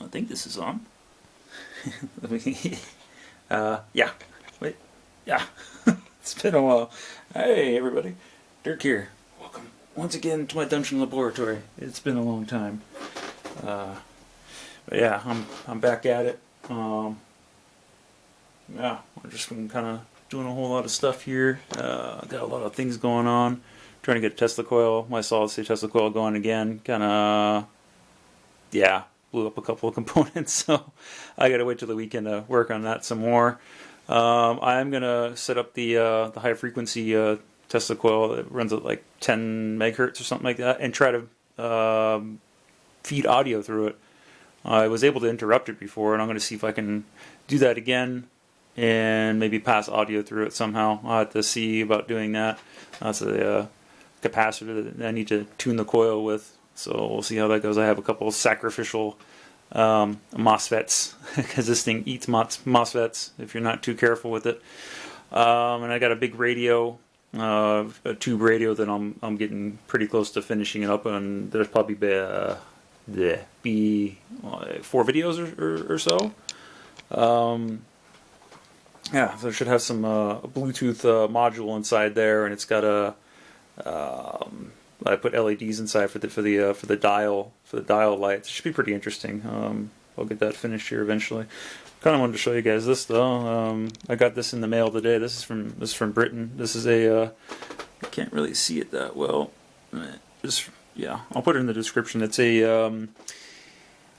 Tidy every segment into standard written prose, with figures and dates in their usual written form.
I think this is on. Yeah. Wait. Yeah. It's been a while. Hey, everybody. Dirk here. Welcome once again to my dungeon laboratory. It's been a long time. But yeah, I'm back at it. Yeah, we're just been kind of doing a whole lot of stuff here. Got a lot of things going on. Trying to get a Tesla coil, my solid state Tesla coil going again. Kind of, yeah, blew up a couple of components, so I got to wait till the weekend to work on that some more. I'm gonna set up the high frequency Tesla coil that runs at like 10 megahertz or something like that, and try to feed audio through it. I was able to interrupt it before, and I'm going to see if I can do that again and maybe pass audio through it somehow. I'll have to see about doing that. That's a capacitor that I need to tune the coil with, so we'll see how that goes. I have a couple of sacrificial MOSFETs, because this thing eats MOSFETs if you're not too careful with it. And I got a big radio, a tube radio that I'm getting pretty close to finishing it up, and there's probably be 4 videos or so. Yeah, so it should have some Bluetooth module inside there, and it's got a I put LEDs inside for the dial lights. It should be pretty interesting. I'll get that finished here eventually. Kind of wanted to show you guys this though. I got this in the mail today. This is from Britain. This is a I can't really see it that well. Yeah, I'll put it in the description. It's a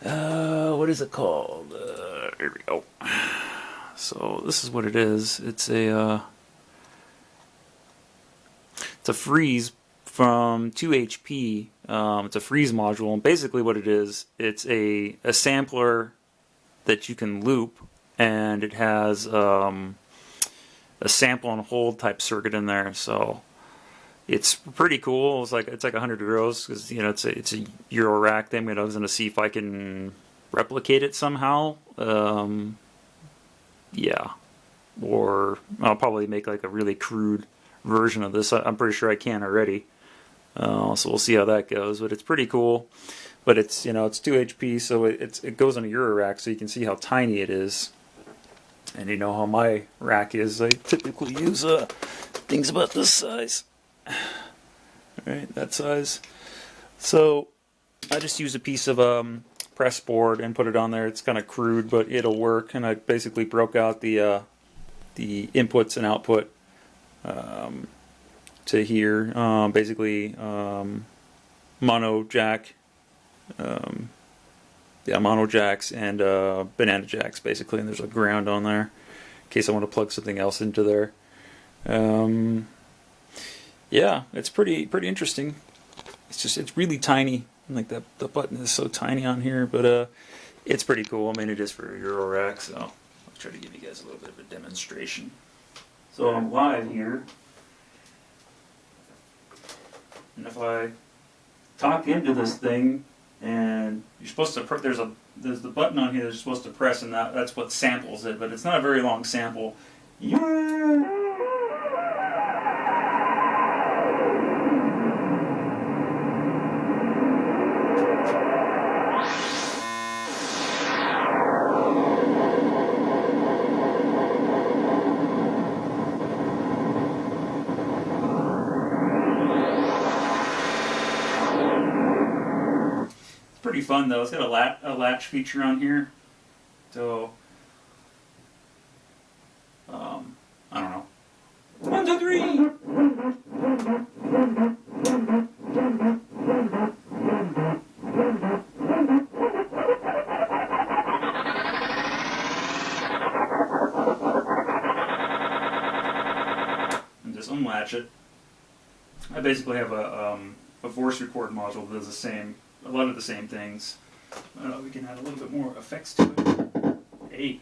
what is it called? Here we go. So this is what it is. It's a Freez from 2HP. It's a Freez module, and basically what it is, it's a sampler that you can loop, and it has a sample and hold type circuit in there. So it's pretty cool. It's like €100 because it's a eurorack thing. I was going to see if I can replicate it somehow. Yeah, or I'll probably make like a really crude version of this. I'm pretty sure I can already. So we'll see how that goes. But it's pretty cool. But it's it's 2HP, so it goes on a eurorack, so you can see how tiny it is. And you know how my rack is. I typically use things about this size. Alright, that size. So I just use a piece of press board and put it on there. It's kind of crude, but it'll work. And I basically broke out the inputs and output to here. Basically mono jack, mono jacks and banana jacks basically. And there's a ground on there in case I want to plug something else into there. Yeah, it's pretty interesting. It's really tiny. Like the button is so tiny on here, but it's pretty cool. I mean, it is for a eurorack, so I'll try to give you guys a little bit of a demonstration. So I'm live here, and if I talk into this thing, and you're supposed to there's the button on here that you're supposed to press, and that's what samples it, but it's not a very long sample. Pretty fun though. It's got a latch feature on here, so I don't know. 1, 2, 3. And just unlatch it. I basically have a voice record module that does a lot of the same things. We can add a little bit more effects to it. Hey.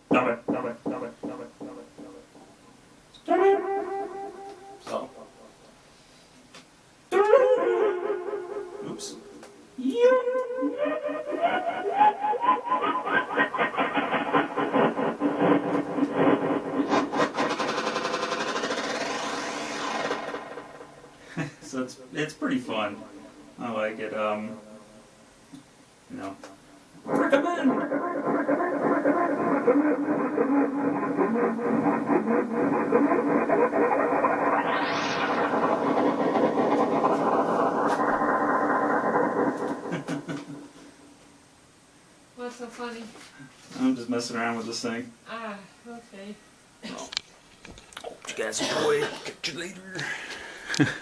Stop it. So. Oops. So it's pretty fun. I like it. Recommend. What's so funny? I'm just messing around with this thing. Ah, okay. Well, hope you guys enjoy. Catch you later.